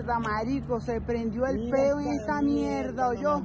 mierda, marico, se prendió el peo y esta mierda, oyó.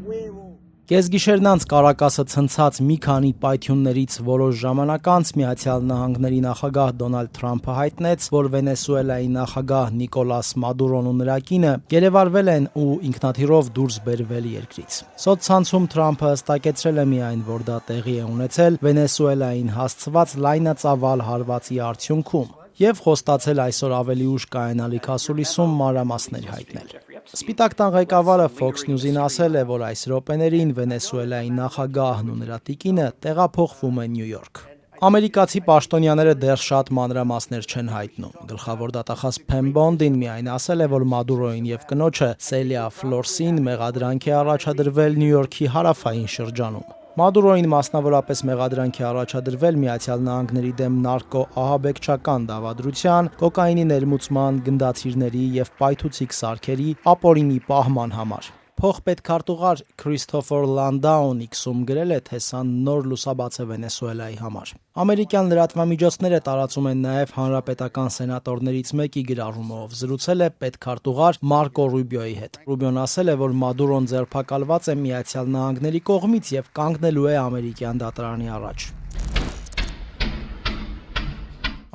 Կեսգիշերն անց Կարակասը ցնցած մի քանի պայթյուններից որոշ ժամանակ անց Միացյալ Նահանգների նախագահ Դոնալդ Թրամփը հայտնեց, որ Վենեսուելայի նախագահ Նիկոլաս Մադուրոն ու նրա կինը գերեվարվել են ու ինքնաթիռով դուրս բերվել երկրից։ Սոցցանցում Թրամփը հստակեցրել է միայն, որ դա տեղի է ունեցել Վենեսուելային հասցված լայնածավալ հարվածի արդյունքում եւ խոստացել այսօր ավելի ուշ կայանալիք ասուլիսում մանրամասներ հայտնել։ Սպիտակ տան ղեկավարը Fox News-ին ասել է, որ այս րոպեներին Վենեսուելայի նախագահն ու նրա տիկինը տեղափոխվում են Նյու Յորք։ Ամերիկացի պաշտոնյաները դեռ շատ մանրամասներ չեն հայտնում։ Գլխավոր դատախազ Փեմ Բոնդին միայն ասել է, որ Մադուրոին եւ կնոջը Սելիա Ֆլորսին մեղադրանք է առաջադրվել Նյու Յորքի հարավային շրջանում։ Մադուրոին մասնավորապես մեղադրանք է առաջադրվել Միացյալ Նահանգների դեմ նարկո ահաբեկչական դավադրության, կոկաինի ներմուծման, գնդացիրների եւ պայթուցիկ սարքերի ապօրինի պահման համար։ Փոխպետքարտուղար Քրիստոֆեր Լանդաուն X-ում գրել է, թե սա նոր լուսաբաց է Վենեսուելայի համար։ Ամերիկյան լրատվամիջոցները տարածում են նաև հանրապետական սենատորներից մեկի գրառումով, զրուցել է պետքարտուղար Մարկո Ռուբիոյի հետ։ Ռուբիոն ասել է, որ Մադուրոն ձերբակալված է Միացյալ Նահանգների կողմից եւ կանգնելու է ամերիկյան դատարանի առաջ։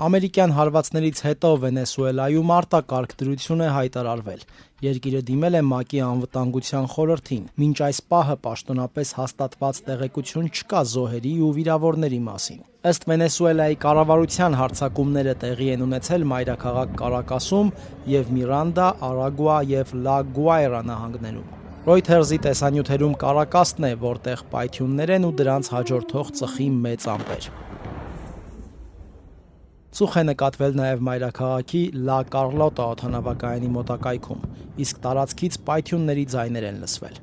Ամերիկյան հարվածներից հետո Վենեսուելայում արտակարգ դրություն է հայտարարվել։ Երկիրը դիմել է ՄԱԿ-ի անվտանգության խորհրդին։ Մինչ այս պահը պաշտոնապես հաստատված տեղեկություն չկա զոհերի ու վիրավորների մասին։ Ըստ Վենեսուելայի կառավարության հարձակումները տեղի են ունեցել մայրաքաղաք Կարակասում եւ Միրանդա, Արագուա եւ Լա Գուայրա նահանգներում։ Reuters-ի տեսանյութերում Կարակասն է, որտեղ պայթյուններ են ու դրանց հաջորդող ծխի մեծ ամպեր։ Ծուխ է նկատվել նաև մայրաքաղաքի Լա Կարլոտա օդանավակայանի մոտակայքում, իսկ տարածքից պայթյունների ձայներ են լսվել։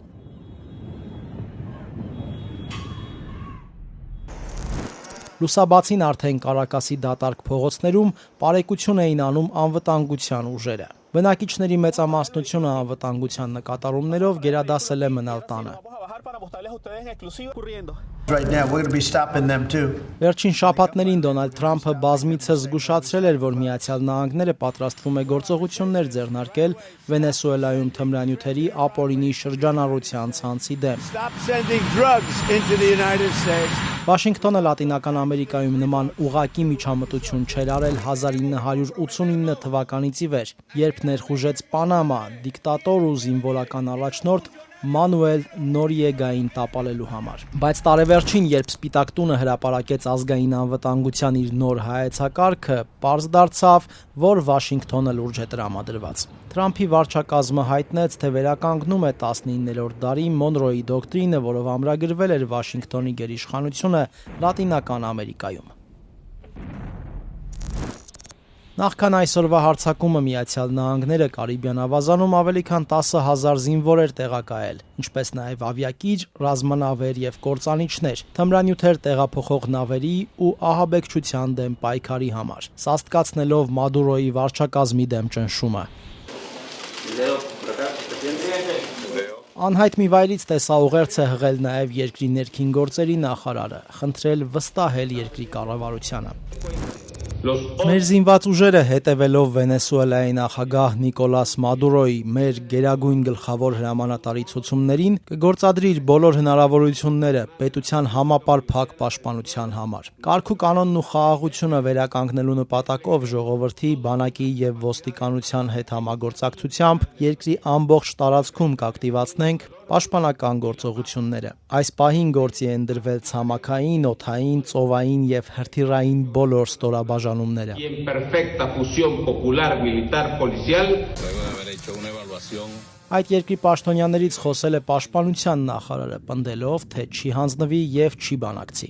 Լուսաբացին արդեն Կարակասի դատարկ փողոցներում պարեկություն էին անում անվտանգության ուժերը։ Բնակիչների մեծամասնությունը անվտանգության նկատառումներով գերադասել է մնալ տանը։ Վերջին շաբաթներին Դոնալդ Թրամփը բազմիցս զգուշացրել էր, որ Միացյալ Նահանգները պատրաստվում է գործողություններ ձեռնարկել Վենեսուելայում թմրանյութերի ապօրինի շրջանառության ցանցի դեմ։ Վաշինգտոնը Լատինական Ամերիկայում նման ուղղակի միջամտություն չէր արել 1989 թվականից ի վեր, երբ ներխուժեց Պանամա դիկտատոր ու զինվորական առաջնորդ Մանուել Նորիեգային տապալելու համար։ Բայց տարեվերջին, երբ Սպիտակ տունը հրապարակեց ազգային անվտանգության իր նոր հայեցակարգը, պարզ դարձավ, որ Վաշինգտոնը լուրջ է տրամադրված։ Թրամփի վարչակազմը հայտնեց, թե վերականգնում է 19-րդ դարի Մոնրոյի դոկտրինը, որով ամրագրվել էր Վաշինգտոնի գերիշխանությունը Լատինական Ամերիկայում։ Նախքան այսօրվա հարձակումը Միացյալ Նահանգները Կարիբյան ավազանում ավելի քան 10,000 զինվոր էր տեղակայել, ինչպես նաև ավիակիր, ռազմանավեր եւ կործանիչներ, թմրանյութեր տեղափոխող նավերի ու ահաբեկչության դեմ պայքարի համար, սաստկացնելով Մադուրոյի վարչակազմի դեմ ճնշումը։ Անհայտ մի վայրից տեսաուղերձ է հղել նաև երկրի ներքին գործերի նախարարը, խնդրել վստահել երկրի կառավարությանը։ Մեր զինված ուժերը հետևելով Վենեսուելայի նախագահ Նիկոլաս Մադուրոյի մեր գերագույն գլխավոր հրամանատարի ցուցումներին կգործադրի իր բոլոր հնարավորությունները պետության համապար փակ պաշտպանության համար։ Կարգ ու կանոնն ու խաղաղությունը վերականգնելու նպատակով ժողովրդի, բանակի եւ ոստիկանության հետ համագործակցությամբ երկրի ամբողջ տարածքում կակտիվացնենք պաշտպանական գործողությունները։ Այս պահին գործի են դրվել ցամաքային, օդային, ծովային եւ հրթիռային բոլոր ստորաբաժանումները։ Այդ երկրի պաշտոնյաներից խոսել է պաշտպանության նախարարը, պնդելով, թե չի հանձնվի եւ չի բանակցի։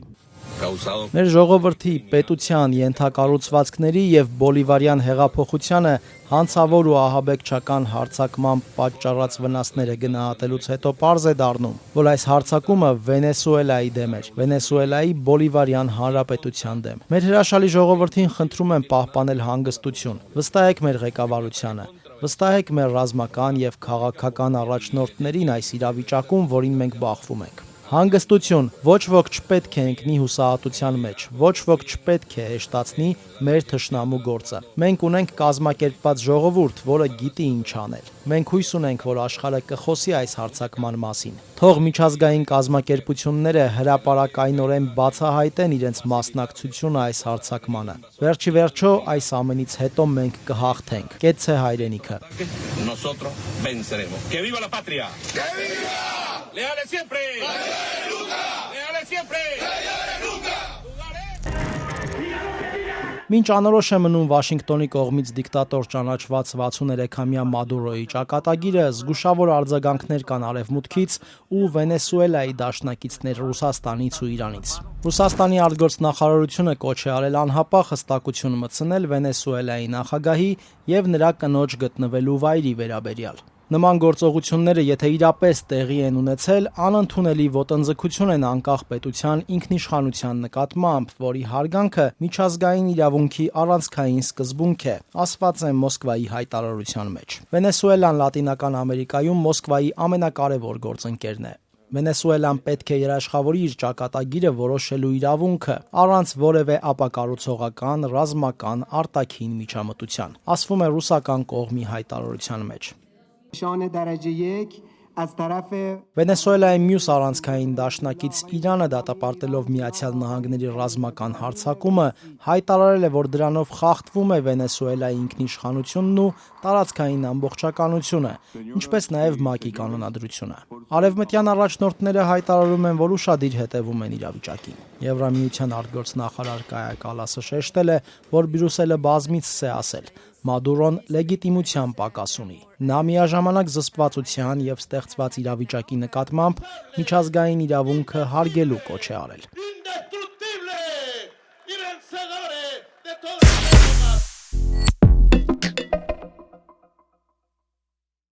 Մեր ժողովրդի, պետության, ենթակառուցվածքների եւ բոլիվարյան հեղափոխությանը հանցավոր ու ահաբեկչական հարձակման պատճառած վնասները գնահատելուց հետո պարզ է դառնում, որ այս հարձակումը Վենեսուելայի դեմ էր, Վենեսուելայի բոլիվարյան հանրապետության դեմ։ Մեր հրաշալի ժողովրդին խնդրում եմ պահպանել հանգստություն, վստահեք մեր ղեկավարությանը, վստահեք մեր ռազմական եւ քաղաքական առաջնորդներին այս իրավիճակում, որին մենք բախվում ենք։ Հանգստություն, ոչ ոք չպետք է ընկնի հուսահատության մեջ, ոչ ոք չպետք է հեշտացնի մեր թշնամու գործը։ Մենք ունենք կազմակերպված ժողովուրդ, որը գիտի ինչ անել։ Մենք հույս ունենք, որ աշխարհը կխոսի այս հարձակման մասին։ Թող միջազգային կազմակերպությունները հրապարակայնորեն բացահայտեն իրենց մասնակցությունը այս հարձակմանը։ Վերջի վերջո այս ամենից հետո մենք կհաղթենք։ Կեցցե հայրենիքը։ Nosotros venceremos. ¡Que viva la patria! ¡Que viva! ¡Leales siempre! ¡Leales siempre! Մինչ անորոշ է մնում Վաշինգտոնի կողմից դիկտատոր ճանաչված 63-ամյա Մադուրոյի ճակատագիրը, զգուշավոր արձագանքներ կան Արևմուտքից ու Վենեսուելայի դաշնակիցներ Ռուսաստանից ու Իրանից։ Ռուսաստանի արտգործնախարարությունը կոչ է արել անհապաղ հստակություն մտցնել Վենեսուելայի նախագահի եւ նրա կնոջ գտնվելու վայրի վերաբերյալ։ Նման գործողությունները, եթե իրապես տեղի են ունեցել, անընդունելի ոտնձգություն են անկախ պետության ինքնիշխանության նկատմամբ, որի հարգանքը միջազգային իրավունքի առանցքային սկզբունք է, ասված է Մոսկվայի հայտարարության մեջ։ Վենեսուելան Լատինական Ամերիկայում Մոսկվայի ամենակարևոր գործընկերն է։ Վենեսուելան պետք է երաշխավորի իր ճակատագիրը որոշելու իրավունքը, առանց որևէ ապակառուցողական, ռազմական, արտաքին միջամտության, ասվում է ռուսական կողմի հայտարարության մեջ։ Վենեսուելայի մյուս առանցքային դաշնակից Իրանը դատապարտելով Միացյալ Նահանգների ռազմական հարձակումը հայտարարել է, որ դրանով խախտվում է Վենեսուելայի ինքնիշխանությունն ու տարածքային ամբողջականությունը, ինչպես նաև ՄԱԿ-ի կանոնադրությունը։ Արևմտյան առաջնորդները հայտարարում են, որ ուշադիր հետևում են իրավիճակին։ Եվրամիության արտգործնախարար Կայա Կալասը շեշտել է, որ Բրյուսելը բազմիցս է ասել. Մադուրոն լեգիտիմության պակաս ունի։ Նա միաժամանակ զսպվածության եւ ստեղծված իրավիճակի նկատմամբ միջազգային իրավունքը հարգելու կոչ է արել։